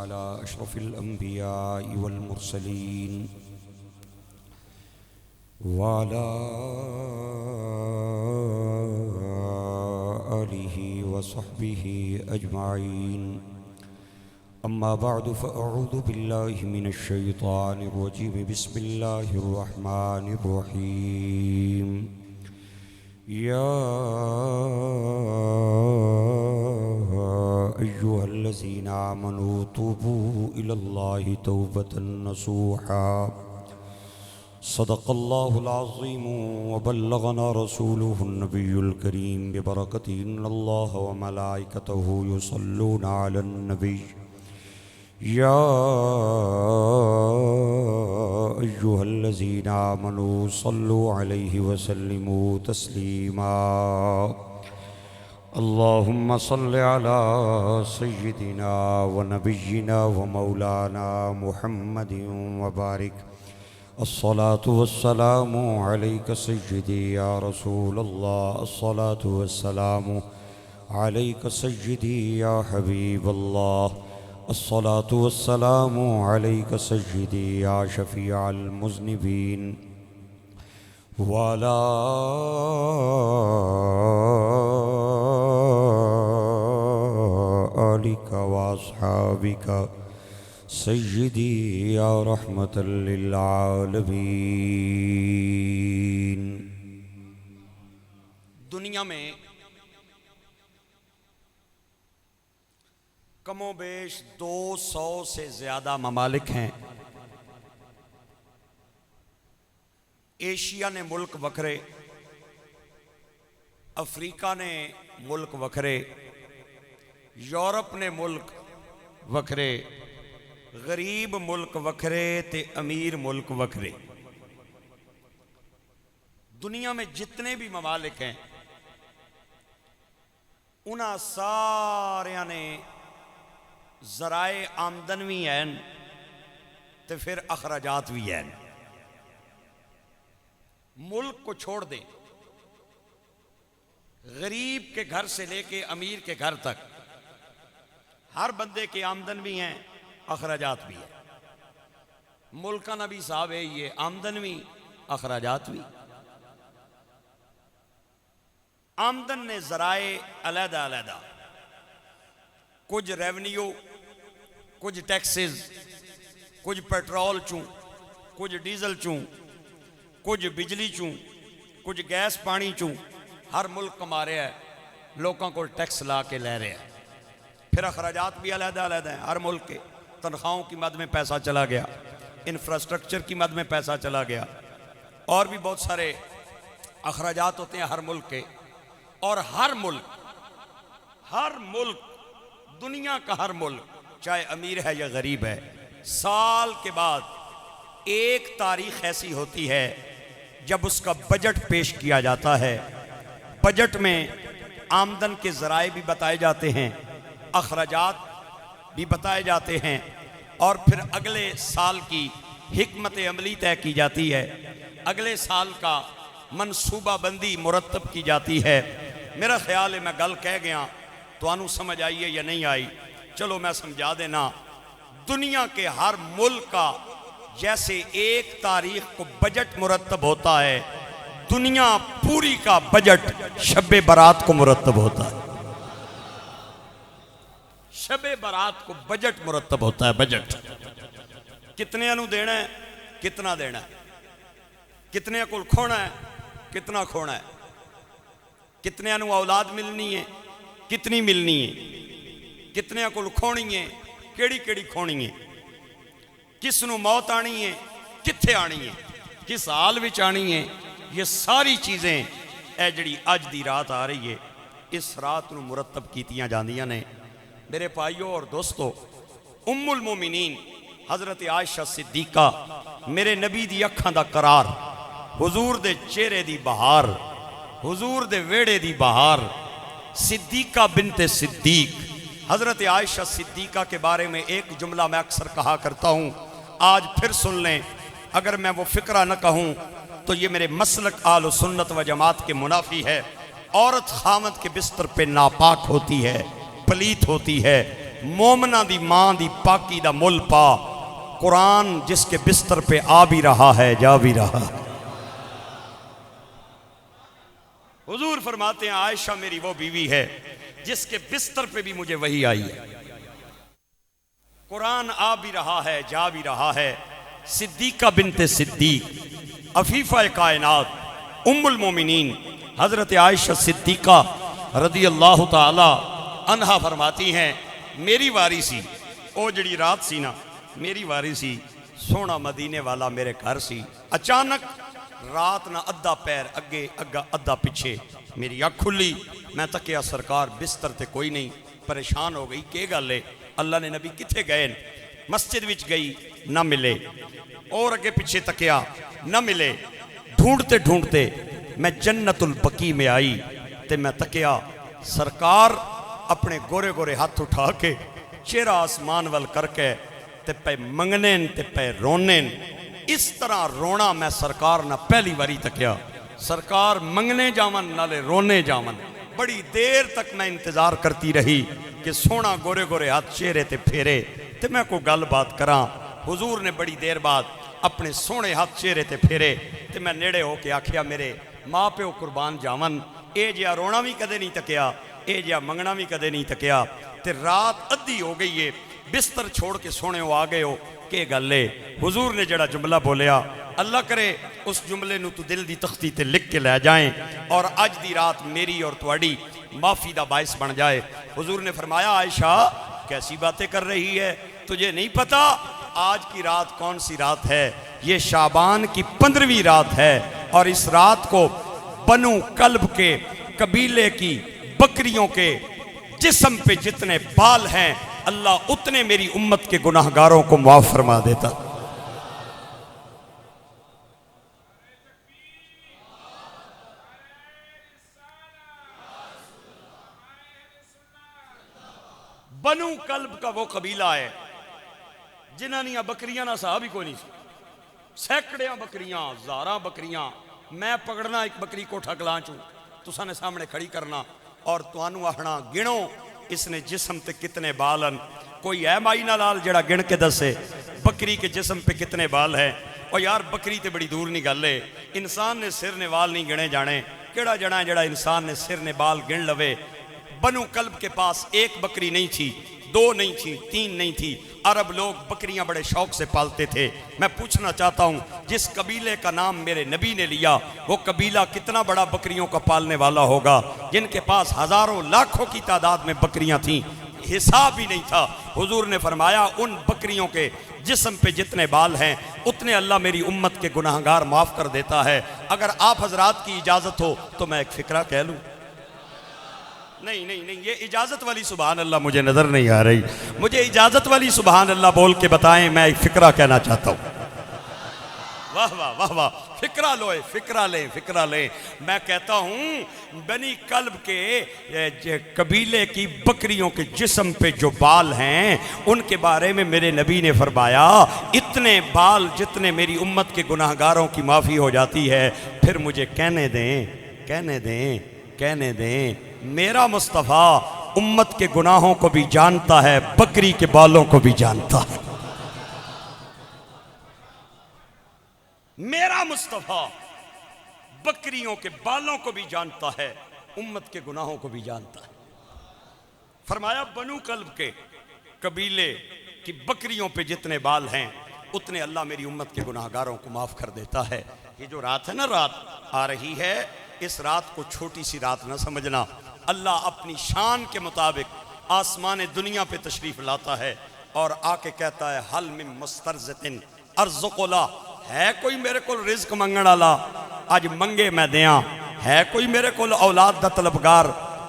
على أشرف الأنبياء والمرسلين وعلى آله وصحبه أجمعين. أما بعد فأعوذ بالله من الشيطان الرجيم. بسم الله الرحمن الرحيم. يا أيها الذين آمنوا توبوا إلى الله توبة نصوحا. صدق الله العظيم وبلغنا رسوله النبي الكريم ببركته إن الله وملائكته يصلون على النبي يا أيها الذين آمنوا صلوا عليه وسلموا تسليما. اللهم صل على سيدنا ونبينا ومولانا محمد وبارك. الصلاة والسلام عليك سيدي يا رسول الله. الصلاة والسلام عليك سيدي يا حبيب الله. الصلاة والسلام عليك سيدي يا شفيع المذنبين وعلى آلك وأصحابك سيدي يا رحمة للعالمين. دنیا میں کم و بیش 200 سے زیادہ ممالک ہیں. ایشیا نے ملک وکھرے، افریقہ نے ملک وکھرے، یورپ نے ملک وکھرے، غریب ملک وکھرے تے امیر ملک وکھرے. دنیا میں جتنے بھی ممالک ہیں انہاں ساریاں نے ذرائع آمدن بھی ہیں تے پھر اخراجات بھی ہیں. ملک کو چھوڑ دیں، غریب کے گھر سے لے کے امیر کے گھر تک ہر بندے کے آمدن بھی ہیں، اخراجات بھی ہیں. ملک کا نبی صاحب ہے یہ آمدن بھی اخراجات بھی. آمدن نے ذرائع علیحدہ علیحدہ، کچھ ریونیو، کچھ ٹیکسز، کچھ پیٹرول چوں، کچھ ڈیزل چوں، کچھ بجلی چوں، کچھ گیس پانی چوں. ہر ملک کما رہا ہے، لوگوں کو ٹیکس لا کے لے رہے ہیں. پھر اخراجات بھی علیحدہ علیحدہ ہیں. ہر ملک کے تنخواہوں کی مد میں پیسہ چلا گیا، انفراسٹرکچر کی مد میں پیسہ چلا گیا، اور بھی بہت سارے اخراجات ہوتے ہیں ہر ملک کے. اور ہر ملک دنیا کا ہر ملک چاہے امیر ہے یا غریب ہے، سال کے بعد ایک تاریخ ایسی ہوتی ہے جب اس کا بجٹ پیش کیا جاتا ہے. بجٹ میں آمدن کے ذرائع بھی بتائے جاتے ہیں، اخراجات بھی بتائے جاتے ہیں، اور پھر اگلے سال کی حکمت عملی طے کی جاتی ہے، اگلے سال کا منصوبہ بندی مرتب کی جاتی ہے. میرا خیال ہے میں گل کہہ گیا، تو انہوں سمجھ آئی ہے یا نہیں آئی؟ چلو میں سمجھا دینا. دنیا کے ہر ملک کا جیسے ایک تاریخ کو بجٹ مرتب ہوتا ہے، دنیا پوری کا بجٹ شب برات کو مرتب ہوتا ہے. شب برات کو بجٹ مرتب ہوتا ہے. بجٹ کتنے انہوں دینا ہے، کتنا دینا ہے، کتنے کو کھونا ہے، کتنا کھونا ہے، کتنے انہوں اولاد ملنی ہے، کتنی ملنی ہے، کتنے کو کھونی ہے، کیڑی کیڑی کھونی ہے، کس نو موت آنی ہے، کتھے آنی ہے، کس حال وچ آنی ہے. یہ ساری چیزیں اے جڑی اج دی رات آ رہی ہے، اس رات نو مرتب کیتیاں جاندیاں نے. میرے بھائیوں اور دوستو، ام المومنین حضرت عائشہ صدیقہ، میرے نبی دی اکھاں دا قرار، حضور دے چہرے دی بہار، حضور دے ویڑے دی بہار، صدیقہ بنت صدیق. حضرت عائشہ صدیقہ کے بارے میں ایک جملہ میں اکثر کہا کرتا ہوں، آج پھر سن لیں. اگر میں وہ فقرہ نہ کہوں تو یہ میرے مسلک آل و سنت و جماعت کے منافی ہے. عورت خامد کے بستر پہ ناپاک ہوتی ہے، پلیت ہوتی ہے، مومنہ دی ماں دی پاکی دا مل پا، قرآن جس کے بستر پہ آ بھی رہا ہے جا بھی رہا ہے۔ حضور فرماتے ہیں عائشہ میری وہ بیوی ہے جس کے بستر پہ بھی مجھے وحی آئی ہے، قرآن آ بھی رہا ہے جا بھی رہا ہے۔ صدیقہ بنت صدیق، عفیفہ کائنات، ام المومنین حضرت عائشہ صدیقہ رضی اللہ تعالی عنہا فرماتی ہیں میری واری سی، او جڑی رات سی نا میری واری سی، سونا مدینے والا میرے گھر سی، اچانک رات نہ ادھا پیر اگے ادھا پیچھے، میری اکھ کھلی، میں تکیا سرکار بستر تے کوئی نہیں، پریشان ہو گئی کہ گل ہے اللہ نے نبی کتھے گئے؟ مسجد وچ گئی نہ ملے، اور اگے پیچھے تکیا نہ ملے، ڈھونڈتے ڈھونڈتے میں جنت البقیع میں آئی تے میں تکیا سرکار اپنے گورے گورے ہاتھ اٹھا کے چہرہ آسمان وال کر کے تے پہ منگنین تے پہ رونین، اس طرح رونا میں سرکار نہ پہلی واری تکیا، سرکار منگنے جاون نالے رونے جاون۔ بڑی دیر تک میں انتظار کرتی رہی کہ سونا گورے گورے ہاتھ چہرے تے پھیرے تے میں کو گل بات کراں۔ حضور نے بڑی دیر بعد اپنے سونے ہاتھ چہرے تے پھیرے تے میں نیڑے ہو کے آکھیا میرے ماں پیو قربان جاون، اے جیا رونا بھی کدے نہیں تکیا، اے جیا منگنا بھی کدے نہیں تکیا، تے رات ادھی ہو گئی ہے، بستر چھوڑ کے سونے ہو آگئے ہو کہ گلے۔ حضور نے جڑا جملہ بولیا اللہ کرے اس جملے نو تو دل دی تختی تے لکھ کے لے جائیں اور اج دی رات میری اور تواڈی معافی دا باعث بن جائے۔ حضور نے فرمایا عائشہ کیسی باتیں کر رہی ہے، تجھے نہیں پتا آج کی رات کون سی رات ہے؟ یہ شعبان کی 15ویں رات ہے، اور اس رات کو بنو کلب کے قبیلے کی بکریوں کے جسم پہ جتنے بال ہیں اللہ اتنے میری امت کے گناہگاروں کو معاف فرما دیتا۔ بنو کلب کا وہ قبیلہ ہے جنہاں نیاں بکریاں نہ صاحب ہی کوئی نہیں سی، سینکڑیاں بکریاں، ہزاراں بکریاں، میں پکڑنا ایک بکری کو ٹھگلاں چوں تساں نے سامنے کھڑی کرنا اور توانو آہنا گنو اس نے جسم تے کتنے بالن، کوئی ہے مائی نال جڑا گن کے دسے بکری کے جسم پہ کتنے بال ہیں؟ اور یار بکری تے بڑی دور نہیں گل ہے، انسان نے سر نے وال نہیں گنے جانے، کیڑا جڑا ہے جڑا انسان نے سر نے بال گن لوے۔ بنو کلب کے پاس ایک بکری نہیں تھی، دو نہیں تھی، تین نہیں تھی، عرب لوگ بکریاں بڑے شوق سے پالتے تھے۔ میں پوچھنا چاہتا ہوں جس قبیلے کا نام میرے نبی نے لیا وہ قبیلہ کتنا بڑا بکریوں کا پالنے والا ہوگا، جن کے پاس ہزاروں لاکھوں کی تعداد میں بکریاں تھیں، حساب ہی نہیں تھا۔ حضور نے فرمایا ان بکریوں کے جسم پہ جتنے بال ہیں اتنے اللہ میری امت کے گناہگار معاف کر دیتا ہے۔ اگر آپ حضرات کی اجازت ہو تو میں ایک فقرہ کہہ لوں؟ نہیں، یہ اجازت والی سبحان اللہ مجھے نظر نہیں آ رہی، مجھے اجازت والی سبحان اللہ بول کے بتائیں، میں ایک فقرہ کہنا چاہتا ہوں۔ واہ واہ واہ واہ، فقرہ لیں۔ میں کہتا ہوں بنی کلب کے قبیلے کی بکریوں کے جسم پہ جو بال ہیں ان کے بارے میں میرے نبی نے فرمایا اتنے بال جتنے میری امت کے گناہگاروں کی معافی ہو جاتی ہے۔ پھر مجھے کہنے دیں میرا مصطفیٰ امت کے گناہوں کو بھی جانتا ہے، بکری کے بالوں کو بھی جانتا ہے۔ میرا مصطفیٰ بکریوں کے بالوں کو بھی جانتا ہے، امت کے گناہوں کو بھی جانتا ہے۔ فرمایا بنو کلب کے قبیلے کی بکریوں پہ جتنے بال ہیں اتنے اللہ میری امت کے گناہگاروں کو معاف کر دیتا ہے۔ یہ جو رات ہے نا، رات آ رہی ہے، اس رات کو چھوٹی سی رات نہ سمجھنا۔ اللہ اپنی شان کے مطابق آسمان دنیا پہ تشریف لاتا ہے اور آ کے کہتا ہے حل من مسترزق ارزق لا، ہے کوئی میرے کو رزق منگن والا اج منگے میں دیاں، ہے کوئی میرے کو اولاد دا طلبگار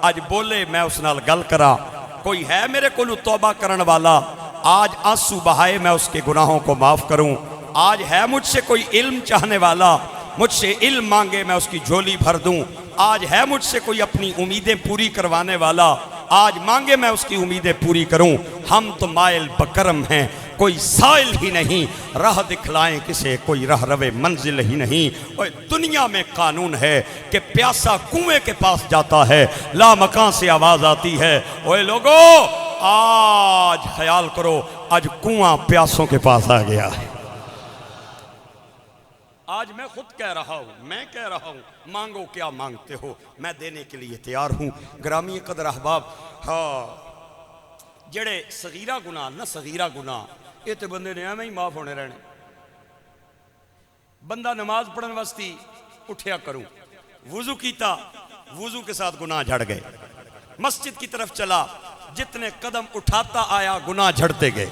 اج بولے میں اس نال گل کرا، کوئی ہے میرے کو توبہ کرن والا آج آنسو بہائے میں اس کے گناہوں کو معاف کروں، آج ہے مجھ سے کوئی علم چاہنے والا مجھ سے علم مانگے میں اس کی جھولی بھر دوں، آج ہے مجھ سے کوئی اپنی امیدیں پوری کروانے والا آج مانگے میں اس کی امیدیں پوری کروں۔ ہم تو مائل بکرم ہیں، کوئی سائل ہی نہیں، راہ دکھلائیں کسے کوئی راہ روے منزل ہی نہیں۔ اور دنیا میں قانون ہے کہ پیاسا کنویں کے پاس جاتا ہے، لا مکان سے آواز آتی ہے اوے لوگو آج خیال کرو آج کنواں پیاسوں کے پاس آ گیا ہے. آج میں خود کہہ رہا ہوں، میں کہہ رہا ہوں مانگو کیا مانگتے ہو، میں دینے کے لیے تیار ہوں. گرامی قدر احباب، ہاں جڑے صغیرہ گناہ نہ صغیرہ گناہ یہ تو بندے نے ایویں ہی معاف ہونے رہنے. بندہ نماز پڑھن واسطی اٹھیا کروں، وضو کیتا، وضو کے ساتھ گناہ جھڑ گئے. مسجد کی طرف چلا، جتنے قدم اٹھاتا آیا گناہ جھڑتے گئے.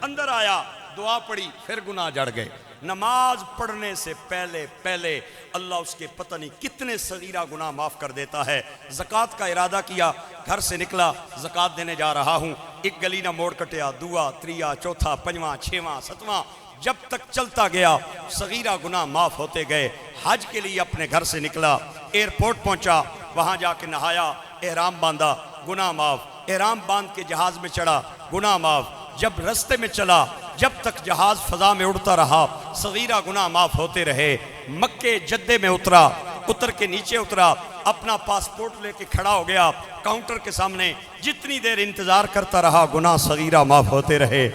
اندر آیا دعا پڑھی پھر گناہ جھڑ گئے. نماز پڑھنے سے پہلے اللہ اس کے پتہ نہیں کتنے صغیرہ گناہ معاف کر دیتا ہے. زکوٰۃ کا ارادہ کیا، گھر سے نکلا زکوٰۃ دینے جا رہا ہوں، ایک گلی نہ موڑ کٹیا، دعا تریا چوتھا پنجواں چھواں ستواں، جب تک چلتا گیا صغیرہ گناہ معاف ہوتے گئے. حج کے لیے اپنے گھر سے نکلا، ایئرپورٹ پہنچا، وہاں جا کے نہایا، احرام باندھا، گناہ معاف. احرام باندھ کے جہاز میں چڑھا، گناہ معاف. جب رستے میں چلا، جب تک جہاز فضا میں اڑتا رہا صغیرہ گناہ معاف ہوتے رہے. مکے جدے میں اترا، اتر کے نیچے اترا، اپنا پاسپورٹ لے کے کھڑا ہو گیا کاؤنٹر کے سامنے. جتنی دیر انتظار کرتا رہا گناہ صغیرہ معاف ہوتے رہے.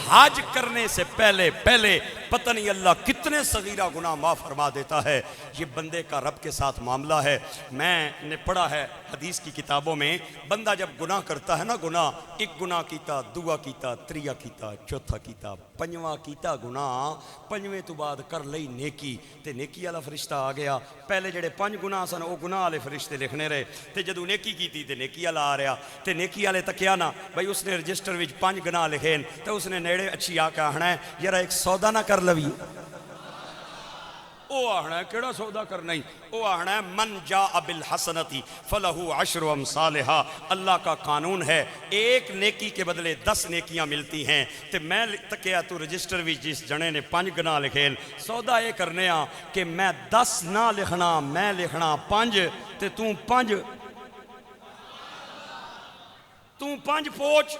حج کرنے سے پہلے پتہ نہیں اللہ کتنے صغیرہ گناہ معاف فرما دیتا ہے. یہ بندے کا رب کے ساتھ معاملہ ہے. میں نے پڑھا ہے حدیث کی کتابوں میں، بندہ جب گناہ کرتا ہے نا، گناہ ایک گناہ کیتا، دعا کیتا، تریا کیتا، چوتھا کیتا، پنجواں کیتا گناہ، پنجویں تو بعد کر لئی نیکی تے نیکی والا فرشتہ آ گیا. پہلے جڑے 5 گناہ سن وہ گناہ والے فرشتے لکھنے رہے، تے جدوں نیکی کیتی تے نیکی والا آ رہا، تے نیکی والے تکیا نا بھائی اس نے رجسٹر وچ 5 گناہ لکھے تے اس نے نیڑے اچھی آ کے آخنا ہے یار ایک سودا نہ کر لوی. او آخنا ہے کیڑا سودا کرنا ہی، او آخنا ہے من جاء بالحسنتی فلہ عشر امثالہا. اللہ کا قانون ہے ایک نیکی کے بدلے 10 نیکیاں ملتی ہیں. تے میں تکیا تو رجسٹر بھی جس جنے نے 5 گناہ لکھے، سودا یہ کرنے ہاں کہ میں 10 نہ لکھنا، میں لکھنا 5 تے تو 5 پوچھ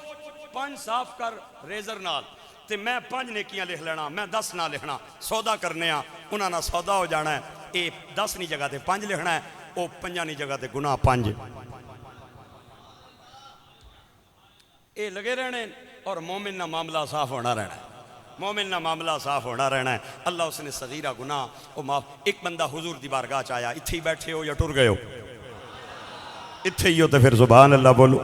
5 صاف کر ریزر نال تے میں 5 نیکیاں لکھ لینا، میں 10 نہ لکھنا. سودا کرنے ہاں انہاں نہ سودا ہو جانا ہے. اے 10 نی جگہ تے 5 لکھنا ہے، او 5 نی جگہ تے گناہ 5. اے لگے رہنے اور مومن نہ معاملہ صاف ہونا رہنا ہے. مومن نہ معاملہ صاف ہونا رہنا ہے. اللہ اس نے صغیرہ گناہ او معاف. ایک بندہ حضور دی بارگاہ چ آیا، اتھے ہی بیٹھے ہو یا ٹر گئے ہو؟ اتھے ہی ہو تو پھر سبحان اللہ بولو.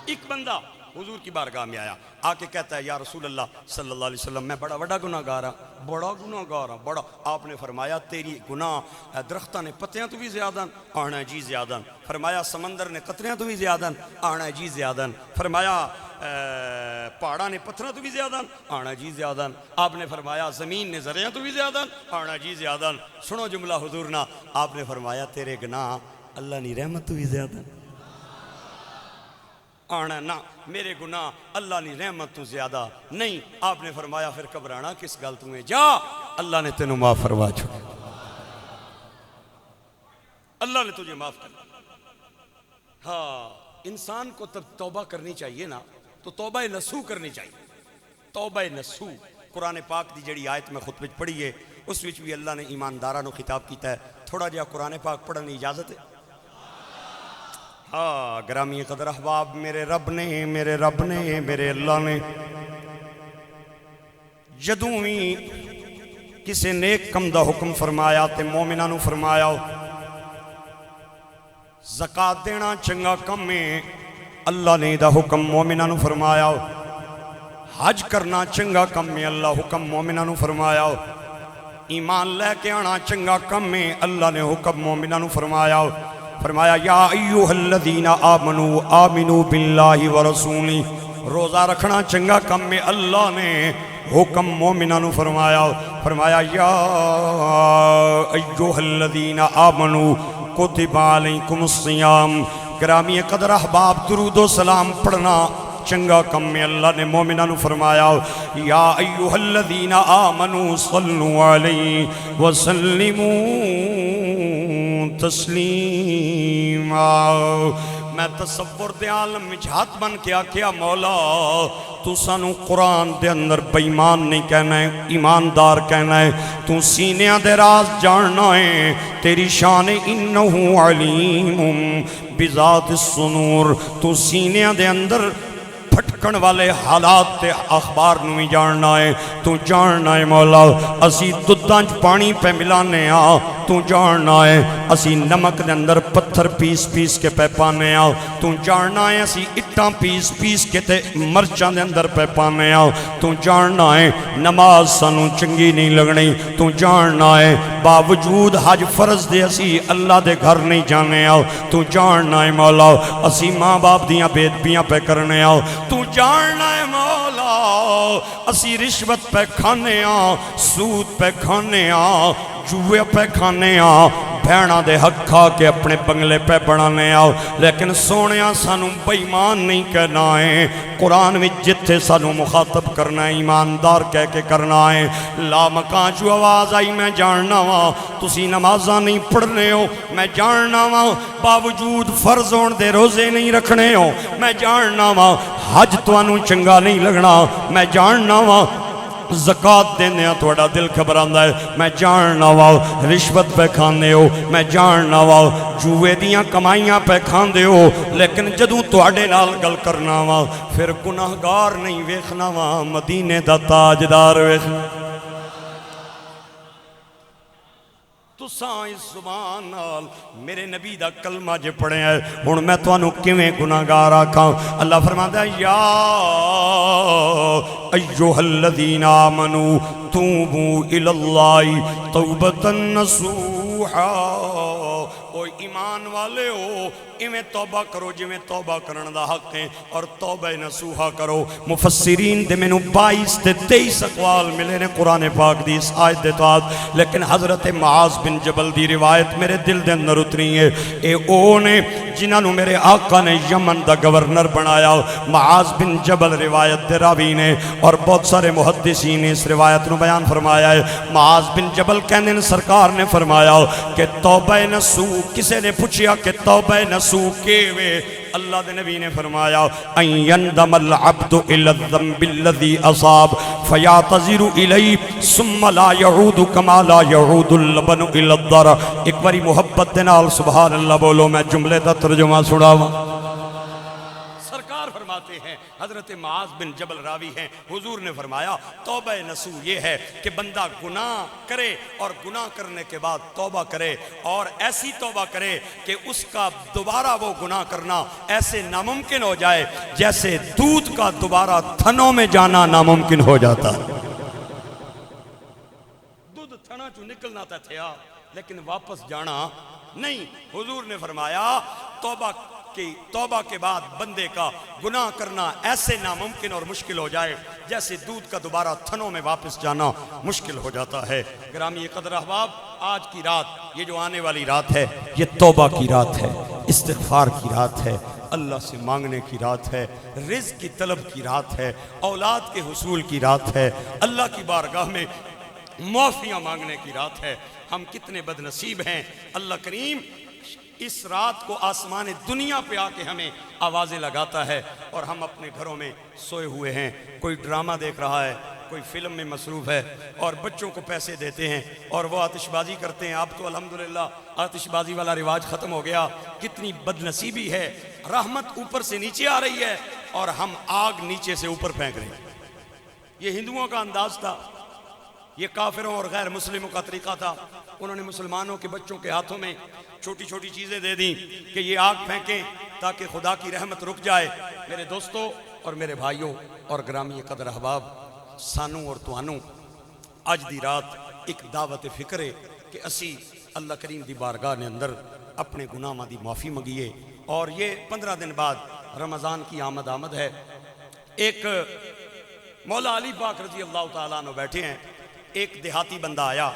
ایک بندہ حضور کی بارگاہ میں آیا، آ کے کہتا ہے یا رسول اللہ صلی اللہ علیہ وسلم میں بڑا گناہ گار ہوں، بڑا. آپ نے فرمایا تیری گناہ درختہ نے پتیاں تو بھی زیادہ آنا ہے جی زیادہ. فرمایا سمندر نے قطریاں تو بھی زیادہ آنا ہے جی زیادہ. فرمایا پہاڑاں نے پتھراں تو بھی زیادہ آنا ہے جی زیادہ. آپ نے فرمایا زمین نے ذریعہ تو بھی زیادہ آنا ہے جی زیادہ. سنو جملہ حضور نا، آپ نے فرمایا تیرے گناہ اللہ نے رحمت تو بھی زیادہ آنا نہ، میرے گناہ اللہ نے رحمت تو زیادہ نہیں. آپ نے فرمایا پھر گھبرانا کس گل تمہیں، جا اللہ نے تینوں معاف فرما چکا، اللہ نے تجھے معاف کر. ہاں انسان کو تب توبہ کرنی چاہیے نا، تو توبہ نسو کرنی چاہیے. توبہ نسو قرآن پاک دی جڑی آیت میں خطبے پڑھی ہے اس وچ بھی اللہ نے ایمانداراں نو خطاب کیتا ہے. تھوڑا جہا قرآن پاک پڑھنے اجازت ہے؟ ہاں گرامی قدر احباب، میرے رب نے میرے اللہ نے جدوں بھی کسے نیک کم دا حکم فرمایا تے مومناں نو فرمایا زکوٰۃ دینا چنگا کم ہے، اللہ نے دا حکم مومناں نو فرمایا. حج کرنا چنگا کم ہے، اللہ حکم مومناں نو فرمایا. ایمان لے کے آنا چنگا کم ہے، اللہ نے حکم مومناں نو فرمایا. فرمایا یا ایوہ الذین آمنوا آمنوا باللہ ورسولہ. روزہ رکھنا چنگا کم میں، اللہ نے حکم مومناں نو فرمایا. فرمایا یا ایوہ الذین آمنوا کتب علیکم الصیام. گرامی قدر احباب درود و سلام پڑھنا چنگا کم میں، اللہ نے مومناں نو فرمایا یا ایوہ الذین آمنوا صلوا علیہ وسلموا تسلیما. میں تصور دے عالم وچ ہاتھ بن کے آکھیا مولا تو سانو قرآن دے اندر بے ایمان نہیں کہنا ہے ایماندار کہنا ہے تو سینیاں دے راز جاننا ہے تیری شان انہو علیم بذات الصنور تو سینیاں دے اندر پھٹکن والے حالات تے اخبار نوی جاننا ہے تو جاننا ہے مولا اسی دودھانچ پانی پہ ملانے تو جاننا ہے اسی نمک دے اندر پتھر پیس پیس کے پہ پانے تو جاننا ہے اسی اٹھاں پیس پیس کے تے مرچاں دے اندر پہ پانے تو جاننا ہے نماز سانو چنگی نہیں لگنی تو جاننا ہے باوجود حج فرض دے اسی اللہ دے گھر نہیں جانے تو جاننا ہے مولا اسی ماں باپ دیاں بےدبیاں پہ کرنے تو جاننا ہے مولا اسی رشوت پہ کھانے سود پہ کھانے جوے پہ کھانے بھیڑاں دے حق کھا کے اپنے بنگلے پہ بڑھانے لیکن سونیاں سانو بے ایمان نہیں کہنا ہے قرآن میں جتھے سانو مخاطب کرنا ہے ایماندار کہہ کے کرنا ہے لا مکان جو آواز آئی میں جاننا وا تسی نمازاں نہیں پڑھنے ہو میں جاننا وا باوجود فرض ہون دے روزے نہیں رکھنے ہو میں جاننا وا حج توانو چنگا نہیں لگنا میں جاننا وا زکاة دینے توڑا دل گھبراندہ ہے میں جاننا واؤ رشوت پہ کھاندے ہو میں جاننا واؤ جوے دیاں کمائیاں پہ کھاندے ہو لیکن جدوں توڑے نال گل کرنا واؤ پھر گناہگار نہیں ویکھنا واؤ مدینے دا تاجدار ویکھنا تو سائیں زبان نال میرے نبی دا کلمہ جے پڑھے ہیں ہن میں تو انہوں کیویں گناہگار آکھاں اللہ فرماتا ہے یا ایوہ الذین آمنوا توبوا الاللہ توبتا نصوحا او ایمان والے ہو ایویں توبہ کرو جویں توبہ کرن دا حق ہے اور توبہ نصوحا کرو مفسرین دے میں نو 22 تے 23 اقوال ملے نے قرآن پاک دی اس آیت دے توات لیکن حضرت معاذ بن جبل دی روایت میرے دل دے اندر اتری ہے اے او نے جنہاں نو میرے آقا نے یمن دا گورنر بنایا معاذ بن جبل روایت دے راوی نے اور بہت سارے محدثین نے اس روایت نو بیان فرمایا ہے معاذ بن جبل کہنے سرکار نے فرمایا کہ توبہ نصوح کسے نے پوچھیا کہ توبہ نصوح کیوے اللہ دے نبی نے فرمایا ان یندم العبد الى الذنب الذي اصاب فیعتذر الی ثم لا یعود کما لا یعود اللبن الى الضر ایک باری محبت دے نال سبحان اللہ بولو میں جملے دا ترجمہ سناواں سرکار فرماتے ہیں حضرت معاذ بن جبل راوی ہیں حضور نے فرمایا توبہ نصوح یہ ہے کہ بندہ گناہ کرے اور گناہ کرنے کے بعد توبہ کرے اور ایسی توبہ کرے کہ اس کا دوبارہ وہ گناہ کرنا ایسے ناممکن ہو جائے جیسے دودھ کا دوبارہ تھنوں میں جانا ناممکن ہو جاتا دودھ تھنا جو نکلنا تھا لیکن واپس جانا نہیں حضور نے فرمایا توبہ کے بعد بندے کا گناہ کرنا ایسے ناممکن اور مشکل ہو جائے جیسے دودھ کا دوبارہ تھنوں میں واپس جانا مشکل ہو جاتا ہے گرامی قدر احباب آج کی رات یہ جو آنے والی رات ہے یہ توبہ کی رات ہے استغفار کی رات ہے اللہ سے مانگنے کی رات ہے رزق کی طلب کی رات ہے اولاد کے حصول کی رات ہے اللہ کی بارگاہ میں معافیاں مانگنے کی رات ہے ہم کتنے بد نصیب ہیں اللہ کریم اس رات کو آسمان دنیا پہ آ کے ہمیں آوازیں لگاتا ہے اور ہم اپنے گھروں میں سوئے ہوئے ہیں کوئی ڈرامہ دیکھ رہا ہے کوئی فلم میں مصروف ہے اور بچوں کو پیسے دیتے ہیں اور وہ آتش بازی کرتے ہیں اب تو الحمدللہ آتش بازی والا رواج ختم ہو گیا کتنی بد نصیبی ہے رحمت اوپر سے نیچے آ رہی ہے اور ہم آگ نیچے سے اوپر پھینک رہے ہیں یہ ہندوؤں کا انداز تھا یہ کافروں اور غیر مسلموں کا طریقہ تھا انہوں نے مسلمانوں کے بچوں کے ہاتھوں میں چھوٹی چھوٹی چیزیں دے دیں کہ یہ آگ پھینکیں تاکہ خدا کی رحمت رک جائے میرے دوستوں اور میرے بھائیوں اور گرامی قدر احباب سانوں اور توانوں آج دی رات ایک دعوت فکر ہے کہ اسی اللہ کریم دی بارگاہ نے اندر اپنے گناہاں دی معافی منگیے اور یہ 15 دن بعد رمضان کی آمد ہے ایک مولا علی پاک رضی اللہ تعالیٰ عنہ بیٹھے ہیں ایک دیہاتی بندہ آیا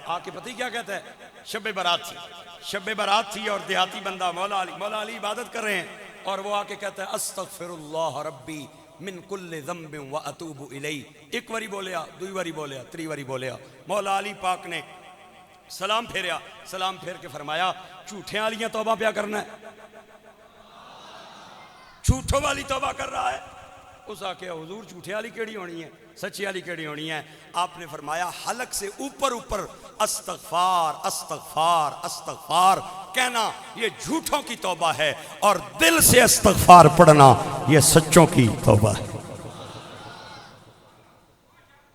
آ کے پتہ ہی کیا کہتا ہے شب برات تھی اور دیہاتی بندہ مولا علی عبادت کر رہے ہیں اور وہ آ کے کہتا ہے استغفر اللہ ربی من کل ذنب و اتوب الی ایک واری بولیا دوئی واری بولیا تری واری بولیا مولا علی پاک نے سلام پھیر کے فرمایا جھوٹے والیاں توبہ پیا کرنا ہے جھوٹوں والی توبہ کر رہا ہے. اس آ کے حضور جھوٹے والی کیڑی ہونی ہے, سچی والی کیڑی ہونی ہے؟ آپ نے فرمایا حلق سے اوپر اوپر استغفار استغفار استغفار کہنا یہ جھوٹوں کی توبہ ہے, اور دل سے استغفار پڑھنا یہ سچوں کی توبہ ہے.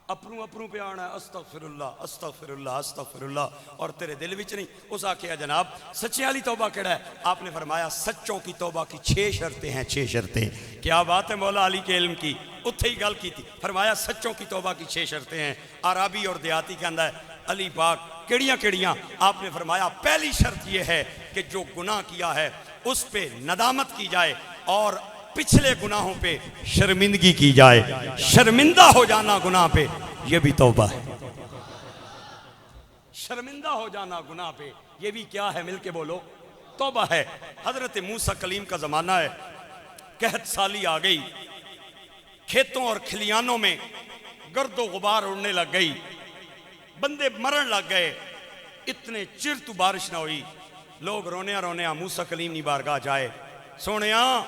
اپنوں پہ آنا ہے استغفر اللہ استغفر اللہ استغفر اللہ, اور تیرے دل وچ نہیں. اس آکھیا جناب سچے والی توبہ کیڑا ہے؟ آپ نے فرمایا سچوں کی توبہ کی 6 شرطیں ہیں. 6 شرطیں. کیا بات ہے مولا علی کے علم کی, اتھے ہی گل کی تھی. فرمایا سچوں کی توبہ کی 6 شرطیں ہیں. عربی اور دیہاتی کے اندر علی پاک کیڑیاں کیڑیاں؟ آپ نے فرمایا پہلی شرط یہ ہے کہ جو گناہ کیا ہے اس پہ ندامت کی جائے اور پچھلے گناہوں پہ شرمندگی کی جائے. شرمندہ ہو جانا گناہ پہ یہ بھی توبہ ہے. شرمندہ ہو جانا گناہ پہ یہ بھی کیا ہے؟ مل کے بولو, توبہ ہے. حضرت موسیٰ کلیم کا زمانہ ہے, قحط سالی آ گئی, کھیتوں اور کھلیانوں میں گرد و غبار اڑنے لگ گئی, بندے مرن لگ گئے. اتنے چر تو بارش نہ ہوئی. لوگ رونے موسیٰ کلیم نی بارگاہ جائے, سونیاں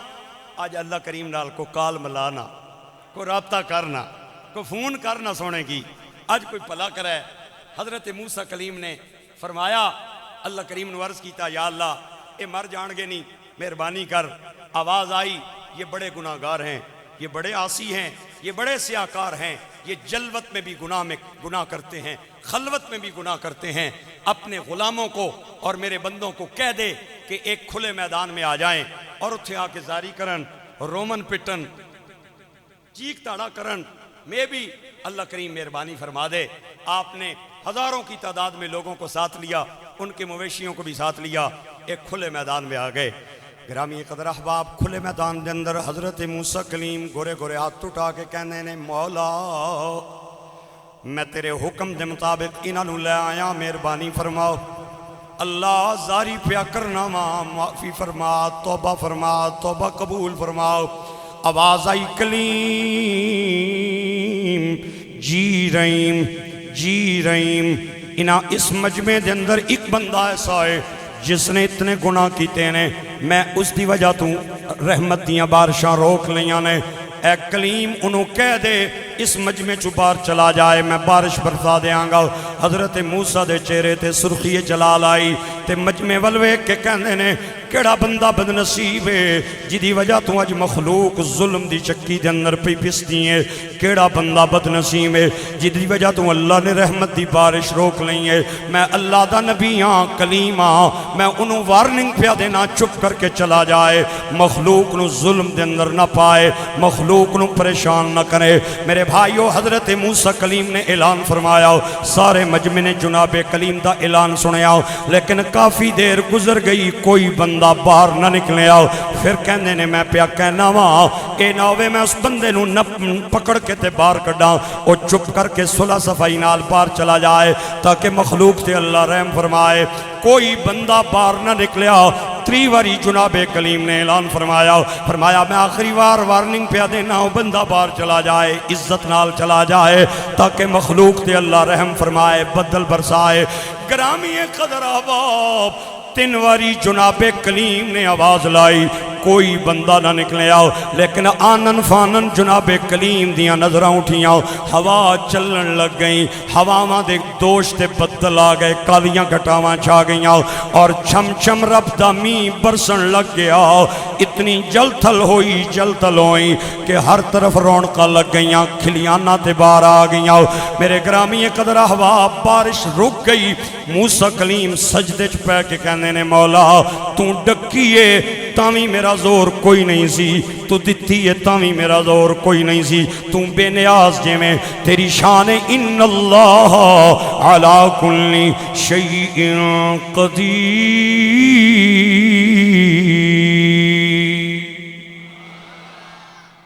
آج اللہ کریم نال کو کال ملانا, کو رابطہ کرنا, کو فون کرنا سونے کی, آج کوئی پلا کرے. حضرت موسیٰ کلیم نے فرمایا, اللہ کریم نے عرض کیتا یا اللہ اے مر جان گے نہیں, مہربانی کر. آواز آئی یہ بڑے گناہگار ہیں, یہ بڑے عاصی ہیں, یہ بڑے سیاکار ہیں, یہ جلوت میں بھی گناہ کرتے ہیں, خلوت میں بھی گناہ کرتے ہیں. اپنے غلاموں کو اور میرے بندوں کو کہہ دے کہ ایک کھلے میدان میں آ جائیں اور اتھے آ کے زاری کرن, رومن پٹن, چیک تاڑا کرن. میں بھی اللہ کریم مہربانی فرما دے. آپ نے ہزاروں کی تعداد میں لوگوں کو ساتھ لیا, ان کے مویشیوں کو بھی ساتھ لیا, ایک کھلے میدان میں آ گئے. گرامی قدر احباب کھلے میدان دے اندر حضرت موسیٰ کلیم گورے گورے ہاتھ اٹھا کے کہنے نے مولا میں تیرے حکم دے مطابق انہوں لے آیا, مہربانی فرماؤ. اللہ زاری پیا کرنا ماں, معافی فرما, توبہ فرما, توبہ قبول فرماؤ. آواز آئی کلیم جی رحیم. انہاں اس مجمع دے اندر ایک بندہ ایسا ہے جس نے اتنے گناہ کیتے نے, میں اس دی وجہ تو رحمت دیاں بارشاں روک لیاں نے. اے کلیم انہوں کہہ دے اس مجمع چو بار چلا جائے, میں بارش برسا دیاں گا. حضرت موسیٰ دے چہرے تے سرخی جلال آئی تے مجمع والوے کے کہنے نے کیڑا بندہ بدنصیب ہے جدی وجہ تو اج مخلوق ظلم دی چکی دے اندر پی پستی ہے. کیڑا بندہ بدنصیب ہے جدی وجہ تو اللہ نے رحمت دی بارش روک لئی ہے. میں اللہ دا نبی ہاں, کلیم ہاں, میں انہوں وارننگ پیا دینا چپ کر کے چلا جائے, مخلوق نو ظلم دے اندر نہ پائے, مخلوق نو پریشان نہ کرے. میرے بھائیو حضرت موسیٰ کلیم نے اعلان فرمایا, سارے مجمع نے جناب کلیم دا اعلان سنیا, لیکن کافی دیر گزر گئی کوئی بندہ باہر نہ نکلے آؤ. پھر کہنے نے میں پیا کہنا وہاں اے ناوے میں اس بندے نو نہ پکڑ کے تے باہر کڑا, او چپ کر کے صلح صفائی نال باہر چلا جائے تاکہ مخلوق تے اللہ رحم فرمائے. کوئی بندہ باہر نہ نکلے آؤ. 3 واری جناب کلیم نے اعلان فرمایا میں آخری وارننگ پیا دینا, وہ بندہ باہر چلا جائے, عزت نال چلا جائے تاکہ مخلوق تے اللہ رحم فرمائے, بدل برسائے. گرامی قدر احباب 3 واری جناب کلیم نے آواز لائی, کوئی بندہ نہ نکلے آؤ, لیکن آنن فانن جناب کلیم دیاں نظریں اٹھیاں, ہوا چلن لگ گئیں, ہواواں دے دوش تے بدل آ گئے, کالیاں گھٹاواں چھا گئیاں اور چھم چھم رب دا می برسن لگ گیا. اتنی جل تھل ہوئی کہ ہر طرف رونقاں لگ گئیاں, کھلیانا تے باہر آ گئیاں. میرے گرامی قدر احباب بارش رک گئی. موسیٰ کلیم سجدے چ پے کے کہنے نے مولا تو ڈکیے تاوی میرا زور کوئی نہیں سی, تو دتی ہے تاوی میرا زور کوئی نہیں سی, تو بے نیاز جے میں تیری شان ان اللہ علی کل شیء قدیر.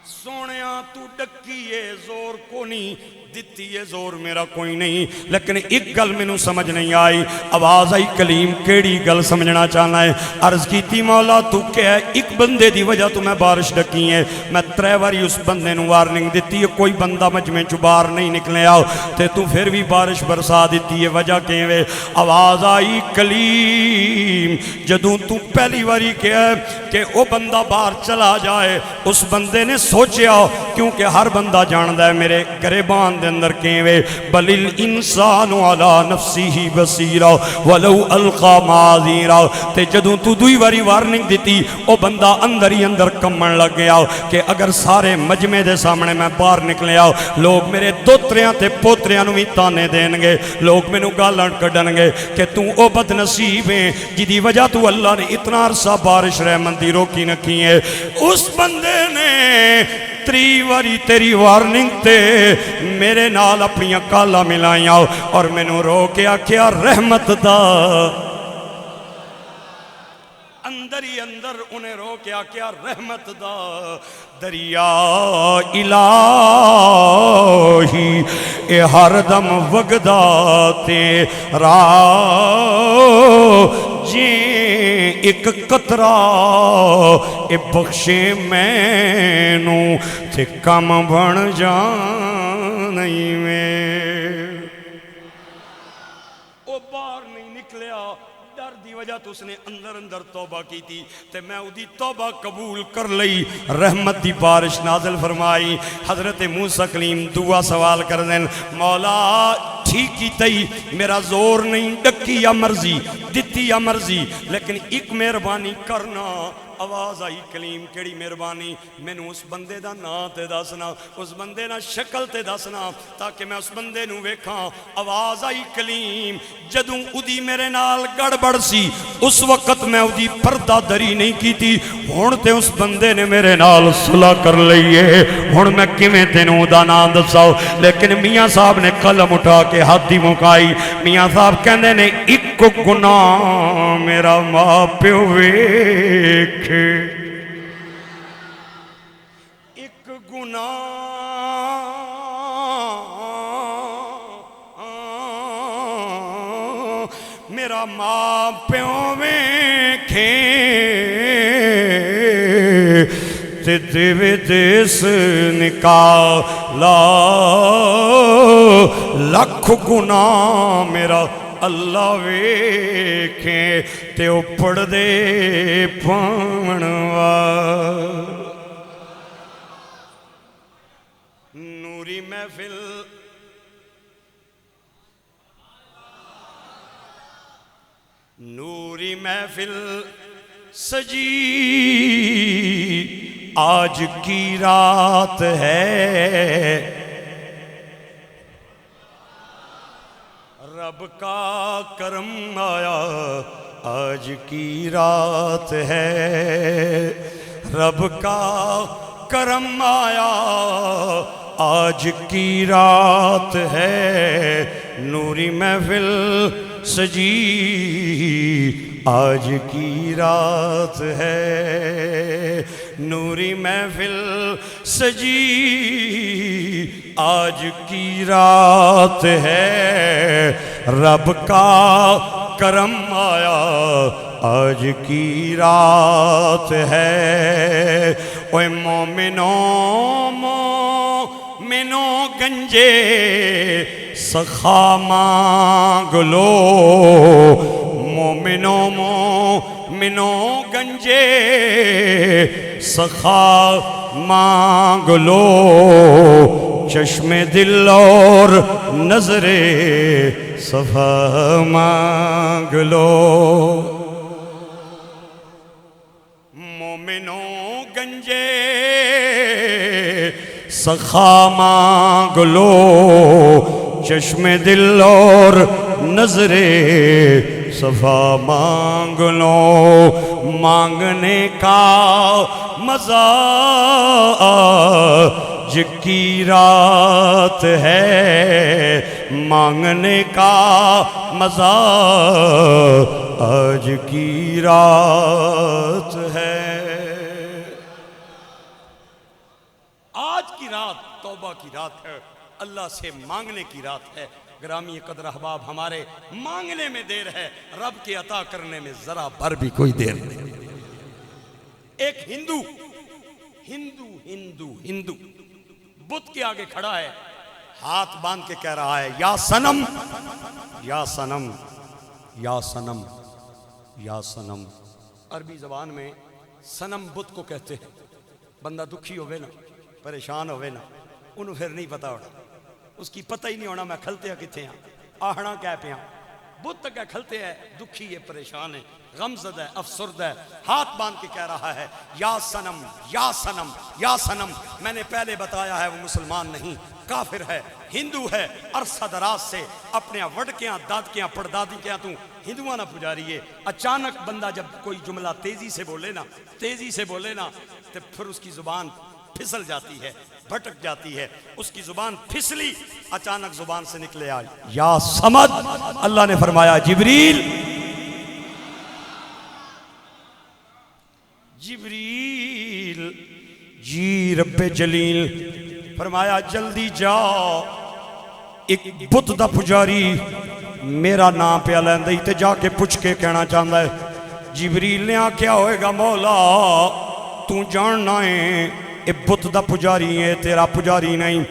سونیاں تو ڈکی ہے زور کو نہیں دیتی ہے زور میرا کوئی نہیں لیکن ایک گل میں نو سمجھ نہیں آئی آواز آئی کلیم کیڑی گل سمجھنا چاہنا ہے عرض کی تھی مولا تو کیا ہے ایک بندے دی وجہ تو میں بارش ڈکی ہے میں 3 باری اس بندے نو وارننگ دیتی ہے کوئی بندہ مجمع چو باہر نہیں نکلے آؤ تے تو پھر بھی بارش برسا دیتی ہے وجہ کیویں آواز آئی کلیم جدوں تو پہلی باری کیا ہے کہ وہ بندہ باہر چلا جائے اس بندے نے سوچیا کیونکہ ہر بندہ جاندہ ہے میرے گریبان دے اندر کیویں بل الانسان علی نفسی بصیرا ولو القا معاذیرا تے جدوں تو دوئی واری وارننگ دیتی او بندہ اندر ہی اندر کمن لگ گیا کہ اگر سارے مجمع دے سامنے میں باہر نکلے آؤ لوگ میرے دوتریاں تے پوتریاں نو بھی تانے دین گے لوگ میں نو گالاں کڈن گے کہ تو او بد نصیب ہے جدی وجہ تو اللہ نے اتنا عرصہ بارش رحمت دی روکی نکی ہے اس بندے نے 3 واری تیری وارننگ تے میرے نال اپنی کالا ملائیاں اور میں نو رو کے آکھیا رحمت دا اندر ہی اندر انہیں رو کے آکھیا رحمت دا دریا الہی اے ہر دم وگدا تیرا جی ایک قطرہ اے بخشے میں نو تے کم بن جانی میں او باہر نہیں نکلیا ڈر دی وجہ تو اس نے اندر اندر توبہ کی تھی تے میں اودی توبہ قبول کر لئی رحمت دی بارش نازل فرمائی حضرت موسیٰ کلیم دعا سوال کر دیں مولا ٹھیک کی تئی میرا زور نہیں ڈکی یا مرضی دیتی یا مرضی لیکن ایک مہربانی کرنا آواز آئی کلیم کیڑی مہربانی میں نے اس بندے دا نا تے دسنا اس بندے نا شکل تے دسنا تاکہ میں اس بندے نو ویکھاں آواز آئی کلیم جدوں ادی میرے نال گڑبڑ سی اس وقت میں ادی پردہ دری نہیں کی تھی ہون تے اس بندے نے میرے نال صلح کر لئیے ہون میں کیویں تینوں دا نام دساؤ لیکن میاں صاحب نے قلم اٹھا کے ہاتھ دی مکائی میاں صاحب کہندے نے ایک گناہ میرا ماں پیو ویکھ ایک گناہ میرا ماں پیو ویکھے تے دیوے دیس نکالا لکھ گناہ میرا اللہ ویکھیں تے اپڑ دے پانوا نوری محفل نوری محفل سجی آج کی رات ہے رب کا کرم آیا آج کی رات ہے رب کا کرم آیا آج کی رات ہے نوری محفل سجی آج کی رات ہے نوری محفل سجی آج کی رات ہے رب کا کرم آیا آج کی رات ہے اوے مومنوں مومنوں گنجے سخا مانگ لو مومنوں مومنوں گنجے سخا مانگ لو چشم دل اور نظر صفا مانگ لو مومنوں گنجے سخا مانگ لو چشم دل اور نظر صفا مانگ لو مانگنے کا مزہ آج کی رات ہے مانگنے کا مزہ آج کی رات ہے آج کی رات توبہ کی رات ہے، اللہ سے مانگنے کی رات ہے۔ گرامی قدر احباب، ہمارے مانگنے میں دیر ہے، رب کے عطا کرنے میں ذرا بھر بھی کوئی دیر نہیں۔ ایک ہندو بت کے آگے کھڑا ہے، ہاتھ باندھ کے کہہ رہا ہے یا صنم یا صنم یا صنم یا صنم۔ عربی زبان میں صنم بت کو کہتے ہیں۔ بندہ دکھی ہوئے نا، پریشان ہوئے نا، انہوں پھر نہیں پتا ہونا، اس کی پتہ ہی نہیں ہونا میں کھلتے ہیں کتنے ہیں، آہنا کہہ پہ ہیں۔ بت تک کھلتے ہیں، دکھی ہے، پریشان ہے، غمزدہ ہے، افسردہ ہے، ہاتھ باندھ کے کہہ رہا ہے یا صنم یا صنم یا صنم۔ میں نے پہلے بتایا ہے وہ مسلمان نہیں، کافر ہے، ہندو ہے، عرصہ دراز سے اپنے وڈکیاں دادکیاں پڑدادکیاں تو ہندوانہ پجاری ہے۔ اچانک بندہ جب کوئی جملہ تیزی سے بولے نا تو پھر اس کی زبان پھسل جاتی ہے، بھٹک جاتی ہے، اس کی زبان پھسلی، اچانک زبان سے نکلے آئی یا صمد۔ اللہ نے فرمایا جبریل جی رب جلیل فرمایا جلدی جا، ایک بت دا پجاری میرا نام پہ لیندی تے جا کے پوچھ کے کہنا چاہتا ہے۔ جبریل نے کیا ہوئے گا مولا تو جاننا ہے اے بت دا پجاری ہے، تیرا پجاری نہیں۔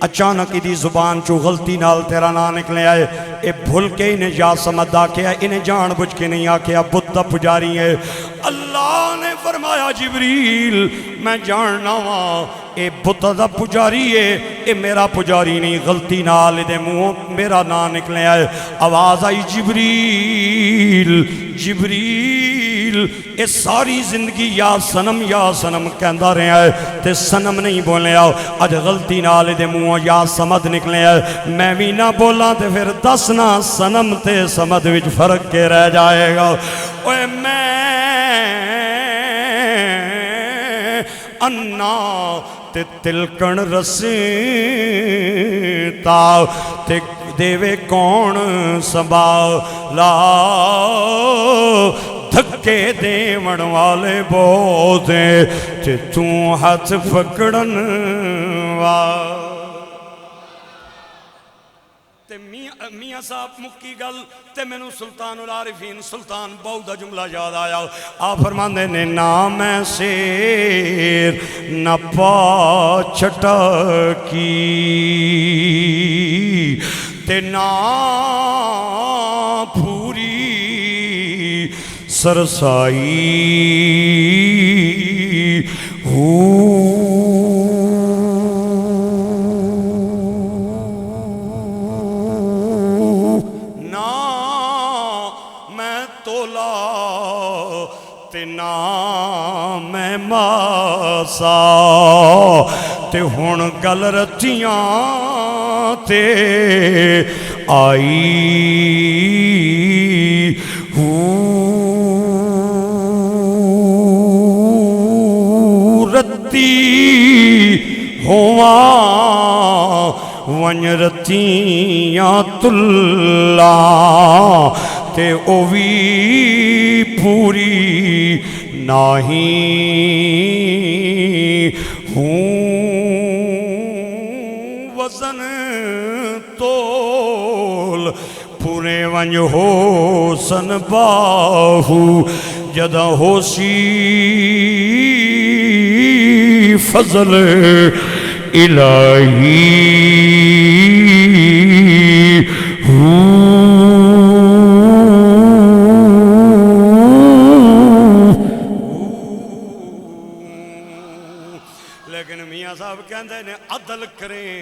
اچانک دی زبان چو غلطی نال تیرا نام نکلے آئے، اے بھول کے انہیں یا سمجھ آکیا، انہیں جان بجھ کے نہیں آکیا بت دا پجاری ہے۔ اللہ نے فرمایا جبریل میں جاننا ہوا اے بت دا پجاری ہے، اے میرا پجاری نہیں، غلطی نال دے منہ میرا نام نکلے آئے۔ آواز آئی جبریل اے ساری زندگی یا سنم کہندا رہا ہے تے سنم نہیں بولے آؤ، اج غلطی نال دے منہ یا سمد نکلے آئے۔ میں بھی نہ بولا تے پھر دسنا سنم تے سمد وچ فرق کے رہ جائے گا۔ اوے میں انا تے تلکن رسیتا تے دیوے کون سنبھالا، دھکے دیون والے بہت ہیں تے تو ہاتھ پکڑن والا۔ تے میاں صاحب مکی گل تے میں نو سلطان العارفین سلطان بہو دا جملہ یاد آیا۔ آپ فرماندے نے نہ میں سیر نہ پا چھٹا کی تے نہ پوری سرسائی میں ماسا تے ہون گل رتیاں تے آئی رتی ہواں ونج رتیاں تلا تے اوی پوری نہیں ہوں وزن تول پورے ونج ہو سن باہو جدہ ہو سی فضل الہی لیکن میاں صاحب کہندے نے عدل کریں۔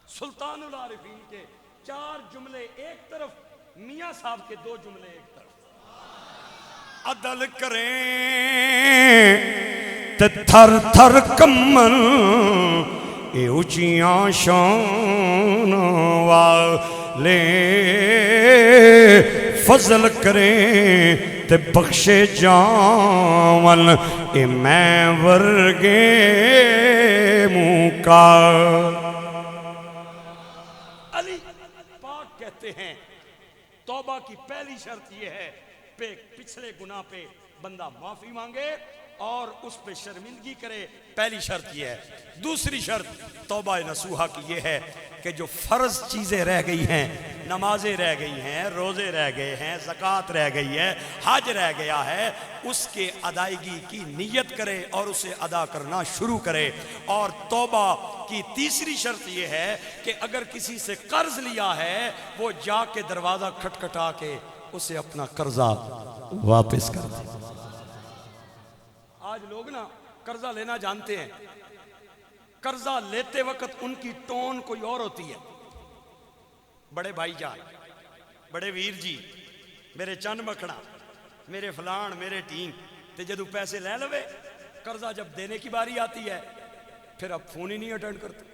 سلطان العارفین کے 4 جملے ایک طرف، میاں صاحب کے 2 جملے ایک طرف۔ عدل کریں تے تھر تھر کمن اے اچیاں شان والے، فضل کریں تے بخشے جاون اے میں ورگے موکا۔ علی پاک کہتے ہیں توبہ کی پہلی شرط یہ ہے پچھلے گناہ پہ بندہ معافی مانگے اور اس پہ شرمندگی کرے، پہلی شرط یہ ہے۔ دوسری شرط توبہ نصوحہ کی یہ ہے کہ جو فرض چیزیں رہ گئی ہیں، نمازیں رہ گئی ہیں، روزے رہ گئے ہیں، زکوٰۃ رہ گئی ہے، حج رہ گیا ہے، اس کے ادائیگی کی نیت کرے اور اسے ادا کرنا شروع کرے۔ اور توبہ کی تیسری شرط یہ ہے کہ اگر کسی سے قرض لیا ہے وہ جا کے دروازہ کھٹکھٹا کے اسے اپنا قرضہ واپس کر دے۔ آج لوگ نا قرضہ لینا جانتے ہیں، قرضہ لیتے وقت ان کی ٹون کوئی اور ہوتی ہے۔ بڑے بھائی جان، بڑے ویر جی، میرے چند مکھنا، میرے فلان، میرے ٹیم، تے جدو پیسے لے لوے، قرضہ جب دینے کی باری آتی ہے پھر اب فون ہی نہیں اٹینڈ کرتے۔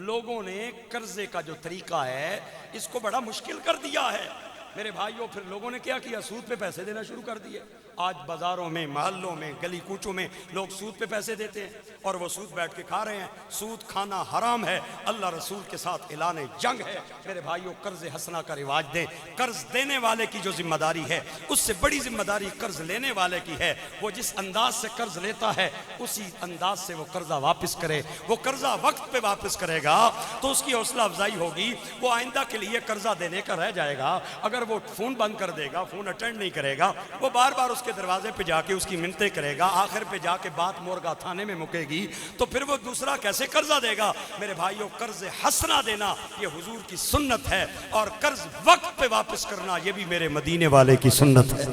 لوگوں نے قرضے کا جو طریقہ ہے اس کو بڑا مشکل کر دیا ہے میرے بھائیوں۔ پھر لوگوں نے کیا کیا؟ سود پہ پیسے دینا شروع کر دیے۔ آج بازاروں میں، محلوں میں، گلی کوچوں میں لوگ سود پہ پیسے دیتے ہیں اور وہ سود بیٹھ کے کھا رہے ہیں۔ سود کھانا حرام ہے، اللہ رسول کے ساتھ اعلان جنگ ہے میرے بھائیوں۔ قرض حسنہ کا رواج دیں۔ قرض دینے والے کی جو ذمہ داری ہے اس سے بڑی ذمہ داری قرض لینے والے کی ہے۔ وہ جس انداز سے قرض لیتا ہے اسی انداز سے وہ قرضہ واپس کرے۔ وہ قرضہ وقت پہ واپس کرے گا تو اس کی حوصلہ افزائی ہوگی، وہ آئندہ کے لیے قرضہ دینے کا رہ جائے گا۔ اگر وہ فون بند کر دے گا، فون اٹینڈ نہیں کرے گا، وہ بار بار اس کے دروازے پہ جا کے اس کی منتیں کرے گا، آخر پہ جا کے بات مورگا تھانے میں مکے گی، تو پھر وہ دوسرا کیسے قرضہ دے گا؟ میرے بھائیوں، قرض حسنہ دینا یہ حضور کی سنت ہے، اور قرض وقت پہ واپس کرنا یہ بھی میرے مدینے والے کی سنت ہے۔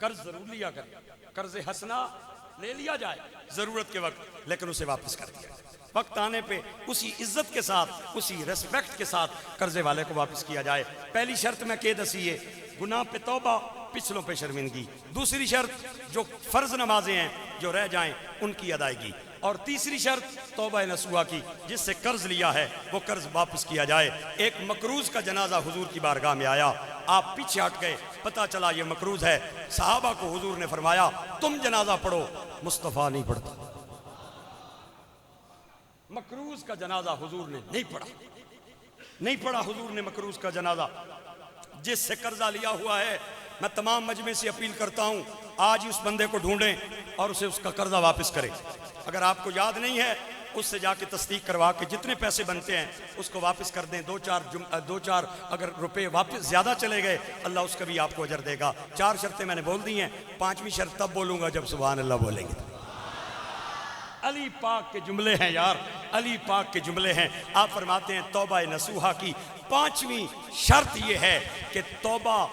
قرض ضرور لیا کرے، قرض حسنہ لے لیا جائے ضرورت کے وقت، لیکن اسے واپس کر دیا جائے وقت آنے پہ، اسی عزت کے ساتھ، اسی ریسپیکٹ کے ساتھ قرضے والے کو واپس کیا جائے۔ پہلی شرط میں کہہ دسیے، گناہ پہ توبہ، پچھلوں پہ شرمندگی۔ دوسری شرط جو فرض نمازیں ہیں جو رہ جائیں ان کی ادائیگی۔ اور تیسری شرط توبہ نصوحہ کی، جس سے قرض لیا ہے وہ قرض واپس کیا جائے۔ ایک مقروض کا جنازہ حضور کی بارگاہ میں آیا، آپ پیچھے ہٹ گئے، پتہ چلا یہ مقروض ہے۔ صحابہ کو حضور نے فرمایا تم جنازہ پڑھو، مصطفیٰ نہیں پڑھتا۔ مقروض کا جنازہ حضور نے نہیں پڑھا حضور نے مقروض کا جنازہ۔ جس سے قرضہ لیا ہوا ہے، میں تمام مجمع سے اپیل کرتا ہوں آج ہی اس بندے کو ڈھونڈیں اور اسے اس کا قرضہ واپس کریں۔ اگر آپ کو یاد نہیں ہے اس سے جا کے تصدیق کروا کے جتنے پیسے بنتے ہیں اس کو واپس کر دیں۔ دو چار اگر روپے واپس زیادہ چلے گئے اللہ اس کا بھی آپ کو اجر دے گا۔ 4 شرطیں میں نے بول دی ہیں، 5ویں شرط تب بولوں گا جب سبحان اللہ بولیں گے۔ علی پاک کے جملے ہیں یار، علی پاک کے جملے ہیں۔ آپ فرماتے ہیں توبہ نصوحہ کی 5ویں شرط یہ ہے کہ توبہ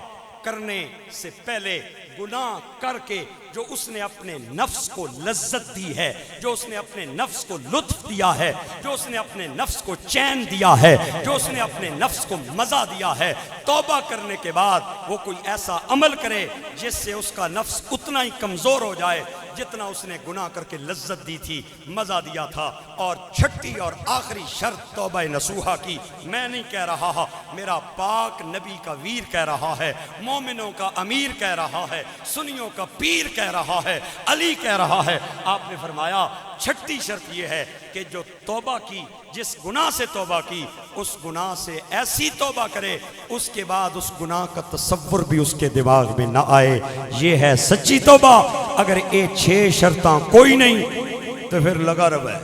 کرنے سے پہلے گناہ کر کے جو اس نے اپنے نفس کو لذت دی ہے، جو اس نے اپنے نفس کو لطف دیا ہے، جو اس نے اپنے نفس کو چین دیا ہے، جو اس نے اپنے نفس کو مزہ دیا ہے، توبہ کرنے کے بعد وہ کوئی ایسا عمل کرے جس سے اس کا نفس اتنا ہی کمزور ہو جائے جتنا اس نے گناہ کر کے لذت دی تھی، مزہ دیا تھا۔ اور چھٹی اور آخری شرط توبہ نصوحہ کی میں نہیں کہہ رہا، میرا پاک نبی کا ویر کہہ رہا ہے، مومنوں کا امیر کہہ رہا ہے، سنیوں کا پیر کہہ رہا ہے، علی کہہ رہا ہے۔ آپ نے فرمایا چھٹی شرط یہ ہے کہ جو توبہ کی، جس گناہ سے توبہ کی، اس گناہ سے ایسی توبہ کرے اس کے بعد اس گناہ کا تصور بھی اس کے دماغ میں نہ آئے۔ یہ ہے سچی توبہ۔ اگر یہ 6 شرطاں کوئی نہیں تو پھر لگا رب ہے،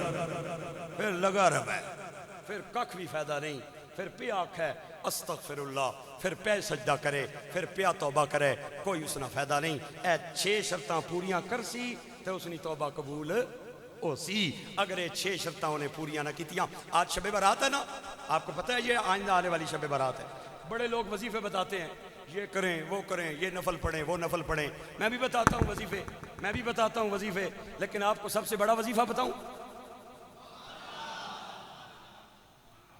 پھر ککھ بھی فائدہ نہیں۔ پھر پیا آکھے استغفر اللہ، پھر پہ سجدہ کرے، پھر پیا توبہ کرے، کوئی اس نہ فائدہ نہیں۔ اے 6 شرطاں پوریاں کر سی تو اس نے توبہ قبول او سی۔ اگر یہ 6 شرطاں انہیں پوریاں نہ کیتیاں۔ آج شب برات ہے نا، آپ کو پتہ ہے یہ آئندہ آنے والی شب برات ہے۔ بڑے لوگ وظیفے بتاتے ہیں، یہ کریں وہ کریں، یہ نفل پڑھیں وہ نفل پڑھیں۔ میں بھی بتاتا ہوں وظیفے، لیکن آپ کو سب سے بڑا وظیفہ بتاؤں؟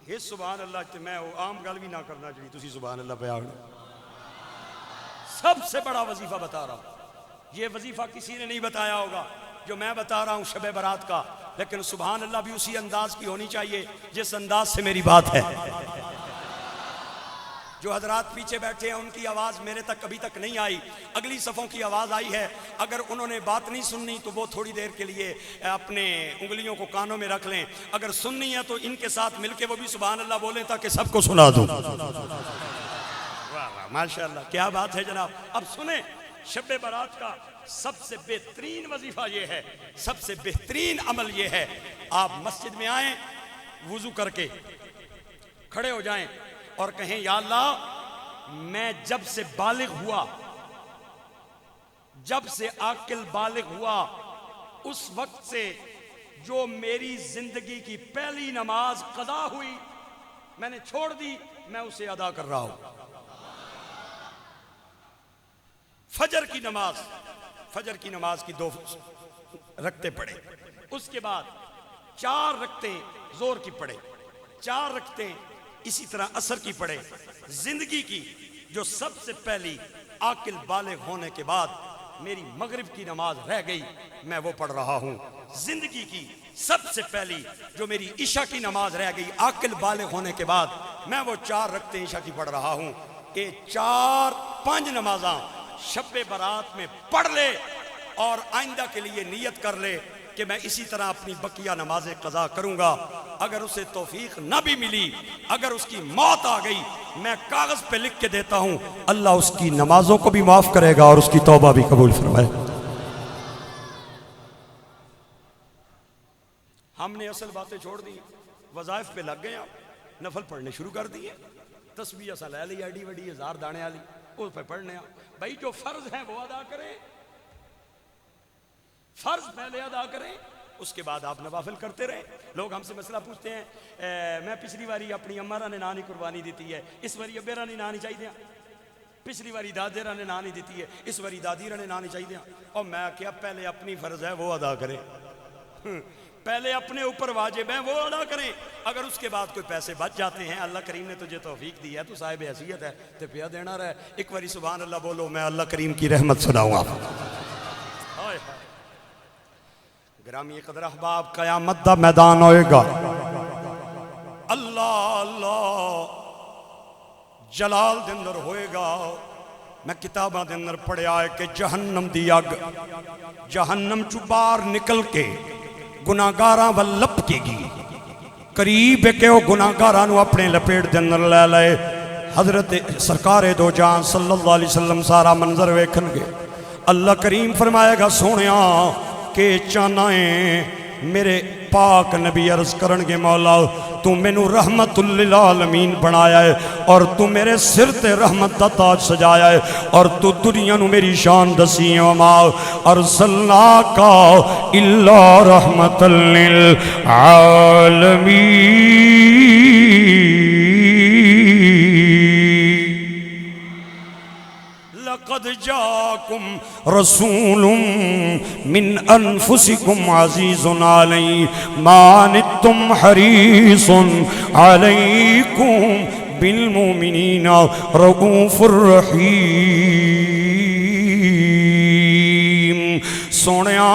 یہ سبحان اللہ تے میں عام گل بھی نہ کرنا چاہیے، تسی سبحان اللہ پہ آؤ۔ سب سے بڑا وظیفہ بتا رہا ہوں، یہ وظیفہ کسی نے نہیں بتایا ہوگا جو میں بتا رہا ہوں شب برات کا، لیکن سبحان اللہ بھی اسی انداز کی ہونی چاہیے جس انداز سے میری بات ہے۔ جو حضرات پیچھے بیٹھے ہیں ان کی آواز میرے تک ابھی تک نہیں آئی، اگلی صفوں کی آواز آئی ہے۔ اگر انہوں نے بات نہیں سننی تو وہ تھوڑی دیر کے لیے اپنے انگلیوں کو کانوں میں رکھ لیں، اگر سننی ہے تو ان کے ساتھ مل کے وہ بھی سبحان اللہ بولیں تاکہ سب کو سنا دوں۔ ماشاءاللہ کیا بات ہے جناب۔ اب سنیں شب برات کا سب سے بہترین وظیفہ یہ ہے، سب سے بہترین عمل یہ ہے، آپ مسجد میں آئیں، وضو کر کے کھڑے ہو جائیں اور کہیں یا اللہ میں جب سے بالغ ہوا، جب سے عاقل بالغ ہوا، اس وقت سے جو میری زندگی کی پہلی نماز قضا ہوئی میں نے چھوڑ دی، میں اسے ادا کر رہا ہوں۔ فجر کی نماز، فجر کی نماز کی 2 رکعتیں پڑھے، اس کے بعد 4 رکعتیں زور کی پڑھے، 4 رکعتیں اسی طرح عصر کی پڑھے۔ زندگی کی جو سب سے پہلی عاقل بالغ ہونے کے بعد میری مغرب کی نماز رہ گئی، میں وہ پڑھ رہا ہوں۔ زندگی کی سب سے پہلی جو میری عشاء کی نماز رہ گئی عاقل بالغ ہونے کے بعد، میں وہ 4 رکعتیں عشاء کی پڑھ رہا ہوں۔ یہ 4-5 نمازاں شب برات میں پڑھ لے اور آئندہ کے لیے نیت کر لے کہ میں اسی طرح اپنی بقیہ نمازیں قضا کروں گا۔ اگر اسے توفیق نہ بھی ملی، اگر اس کی موت آ گئی، میں کاغذ پہ لکھ کے دیتا ہوں، اللہ اس کی نمازوں کو بھی معاف کرے گا اور اس کی توبہ بھی قبول فرمائے۔ ہم نے اصل باتیں چھوڑ دی، وظائف پہ لگ گئے، نفل پڑھنے شروع کر دیے، تسبیح اصل لے لی ایڈی وڈی 1000 دانے والی، اس پہ پڑھنے بھائی جو فرض ہیں وہ ادا کریں، فرض پہلے ادا کریں، اس کے بعد آپ نوافل کرتے رہیں۔ لوگ ہم سے مسئلہ پوچھتے ہیں میں پچھلی باری اپنی امارا نے نانی قربانی دیتی ہے، اس باری ابیرا نے نانی چاہیے، پچھلی باری دادیرا نے نانی دیتی ہے، اس باری دادیرا نے نانی چاہیے، اور میں کیا پہلے اپنی فرض ہے وہ ادا کریں، پہلے اپنے اوپر واجب ہیں وہ ادا کریں، اگر اس کے بعد کوئی پیسے بچ جاتے ہیں، اللہ کریم نے تجھے توفیق دی ہے تو صاحب حیثیت ہے تو پیا دینا رہے، ایک باری سبحان اللہ بولو، میں اللہ کریم کی رحمت سناؤں آپ۔ گرامی قدر احباب، قیامت دا میدان ہوئے گا، اللہ اللہ جلال دے اندر ہوئے گا۔ میں کتاباں دے اندر پڑھیا ہے کہ جہنم دی اگ جہنم چو باہر نکل کے گناہگاراں ول لپکے گی، قریب ہے کہ وہ گناہگاراں نو اپنے لپیٹ دے اندر لے لائے۔ حضرت سرکار دو جان صلی اللہ علیہ وسلم سارا منظر ویکھن گے، اللہ کریم فرمائے گا سونیا کہ چاہنا ہے میرے پاک نبی عرض کرنگے مولا تو میں نو رحمت للعالمین بنایا ہے اور تو میرے سر تے رحمت دا تاج سجایا ہے اور تو دنیا نو میری شان دسی ہے وما ارسلناک الا رحمت للعالمین۔ لقد جاءكم رسول من انفسكم عزيز عليه ما عنتم حريص عليكم بالمؤمنين رؤوف رحيم۔ سونیا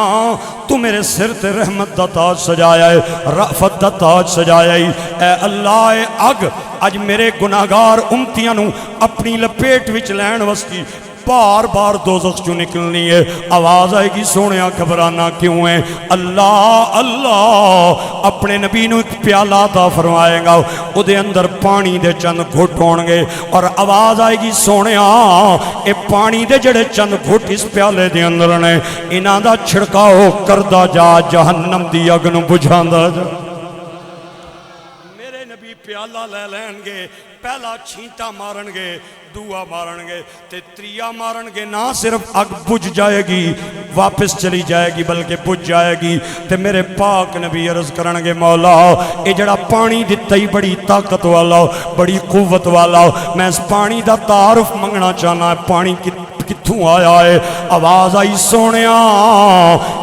تو میرے سر تے رحمت دا تاج سجایا ہے، رأفت دا تاج سجایا ہے، اے اللہ اگ اج میرے گناہگار امتیاں نو اپنی لپیٹ وچ لین وستی بار بار دوزخ چوں نکلنی ہے، آواز آئے گی سونیا گھبرانا کیوں ہے؟ اللہ اللہ اپنے نبی نو ایک پیالہ عطا فرمائے گا، او دے اندر پانی دے چند گھٹ ہونگے اور آواز آئے گی سونیا اے پانی دے جڑے چند گھٹ اس پیالے دے اندر نے انہاں دا چھڑکاؤ کردہ جا، جہنم دی اگ نو بجھاندا جا۔ میرے نبی پیالہ لے لین گے، پہلا چھینٹا مارن گے، دعا مارن گے تے تریا مارن گے، نہ صرف اگ بجھ جائے گی واپس چلی جائے گی بلکہ بجھ جائے گی تے میرے پاک نبی عرض کرن گے مولا اے جڑا پانی دتا ہی بڑی طاقت والا بڑی قوت والا، میں اس پانی دا تعارف منگنا چاہنا ہے، پانی کتھوں آیا ہے؟ آواز آئی سونیا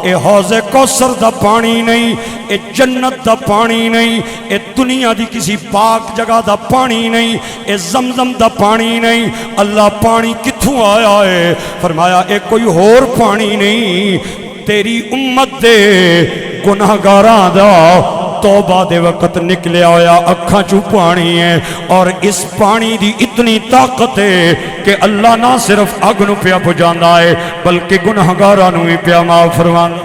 اے حوض کوثر دا پانی نہیں، اے جنت دا پانی نہیں، اے دنیا دی کسی پاک جگہ دا پانی نہیں، اے زمزم دا پانی نہیں، اللہ پانی کتھوں آیا ہے؟ فرمایا اے کوئی اور پانی نہیں، تیری امت دے گناہگاراں دا توبہ دے وقت نکلیا ہویا اکھاں چوں پانی ہے، اور اس پانی دی اتنی طاقت ہے کہ اللہ نہ صرف اگ نو پیا بجھاندا ہے بلکہ گناہگاراں نو بھی پیا معاف فرماندا۔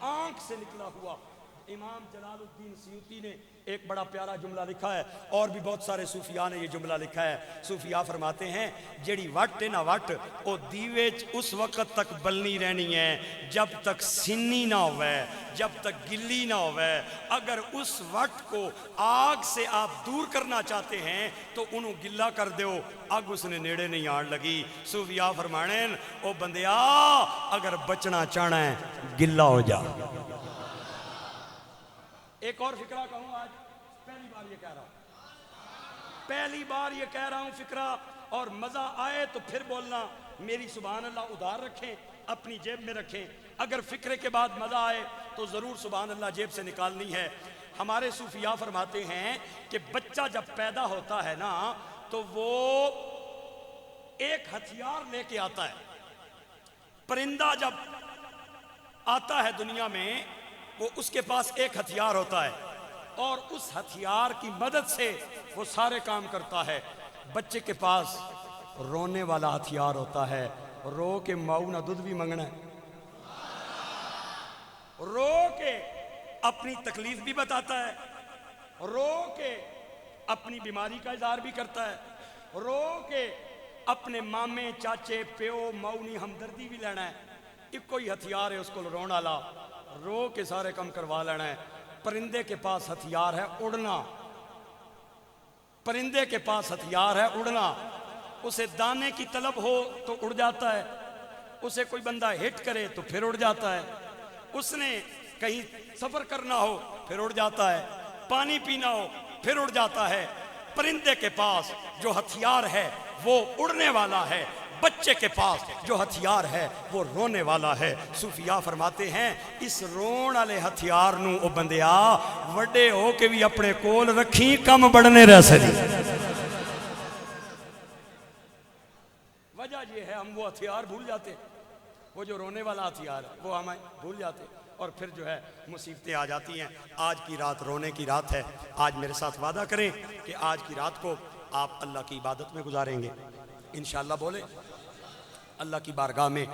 آنکھ سے نکلا ہوا امام جلال الدین سیوطی نے ایک بڑا پیارا جملہ لکھا ہے، اور بھی بہت سارے صوفیاء نے یہ جملہ لکھا ہے۔ صوفیاء فرماتے ہیں جیڑی وٹ ہے نا وٹ او دیوے اس وقت تک بلنی رہنی ہے جب تک سنی نہ ہوئے، جب تک گلی نہ ہوئے۔ اگر اس وٹ کو آگ سے آپ دور کرنا چاہتے ہیں تو انہوں گلا کر دیو، آگ اس نے نیڑے نہیں آن لگی۔ صوفیاء فرمانے او بندیا اگر بچنا چاہنا ہے گلا ہو جا۔ ایک اور فکرہ کہوں آج، پہلی بار یہ کہہ رہا ہوں، پہلی بار یہ کہہ رہا ہوں فکرہ، اور مزہ آئے تو پھر بولنا، میری سبحان اللہ ادھار رکھیں، اپنی جیب میں رکھیں، اگر فکرے کے بعد مزہ آئے تو ضرور سبحان اللہ جیب سے نکالنی ہے۔ ہمارے صوفیاء فرماتے ہیں کہ بچہ جب پیدا ہوتا ہے نا تو وہ ایک ہتھیار لے کے آتا ہے۔ پرندہ جب آتا ہے دنیا میں وہ اس کے پاس ایک ہتھیار ہوتا ہے، اور اس ہتھیار کی مدد سے وہ سارے کام کرتا ہے۔ بچے کے پاس رونے والا ہتھیار ہوتا ہے، رو کے ماؤ نہ دودھ بھی منگنا ہے، رو کے اپنی تکلیف بھی بتاتا ہے، رو کے اپنی بیماری کا اظہار بھی کرتا ہے، رو کے اپنے مامے چاچے پیو ماؤنی ہمدردی بھی لینا ہے۔ ایک کوئی ہتھیار ہے اس کو رونا لا، رو کے سارے کم کروا لینا ہے۔ پرندے کے پاس ہتھیار ہے اڑنا، پرندے کے پاس ہتھیار ہے اڑنا، اسے دانے کی طلب ہو تو اڑ جاتا ہے، اسے کوئی بندہ ہٹ کرے تو پھر اڑ جاتا ہے، اس نے کہیں سفر کرنا ہو پھر اڑ جاتا ہے، پانی پینا ہو پھر اڑ جاتا ہے۔ پرندے کے پاس جو ہتھیار ہے وہ اڑنے والا ہے، بچے کے پاس جو ہتھیار ہے وہ رونے والا ہے۔ صوفیاء فرماتے ہیں اس رون والے ہتھیار نو او بندیا وڈے ہو کے بھی اپنے کول رکھی، کم بڑھنے رہ سکتی۔ وجہ یہ ہے ہم وہ ہتھیار بھول جاتے، وہ جو رونے والا ہتھیار ہے وہ ہمیں بھول جاتے، اور پھر جو ہے مصیبتیں آ جاتی ہیں۔ آج کی رات رونے کی رات ہے، آج میرے ساتھ وعدہ کریں کہ آج کی رات کو آپ اللہ کی عبادت میں گزاریں گے، انشاءاللہ بولے اللہ کی بارگاہ میں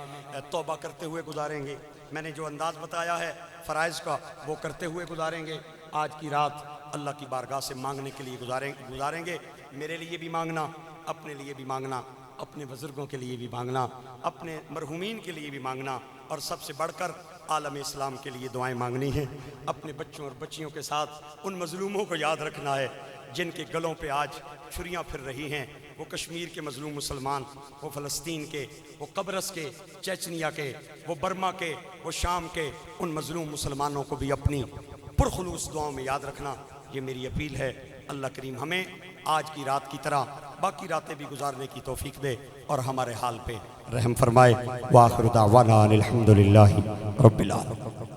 توبہ کرتے ہوئے گزاریں گے۔ میں نے جو انداز بتایا ہے فرائض کا وہ کرتے ہوئے گزاریں گے۔ آج کی رات اللہ کی بارگاہ سے مانگنے کے لیے گزاریں گے۔ میرے لیے بھی مانگنا، اپنے لیے بھی مانگنا، اپنے بزرگوں کے لیے بھی مانگنا، اپنے مرحومین کے لیے بھی مانگنا، اور سب سے بڑھ کر عالم اسلام کے لیے دعائیں مانگنی ہیں۔ اپنے بچوں اور بچیوں کے ساتھ ان مظلوموں کو یاد رکھنا ہے جن کے گلوں پہ آج چھریاں پھر رہی ہیں، وہ کشمیر کے مظلوم مسلمان، وہ فلسطین کے، وہ قبرص کے، چیچنیا کے، وہ برما کے، وہ شام کے، ان مظلوم مسلمانوں کو بھی اپنی پرخلوص دعاؤں میں یاد رکھنا، یہ میری اپیل ہے۔ اللہ کریم ہمیں آج کی رات کی طرح باقی راتیں بھی گزارنے کی توفیق دے اور ہمارے حال پہ رحم فرمائے۔ وآخر دعوانا الحمدللہ رب العالمین۔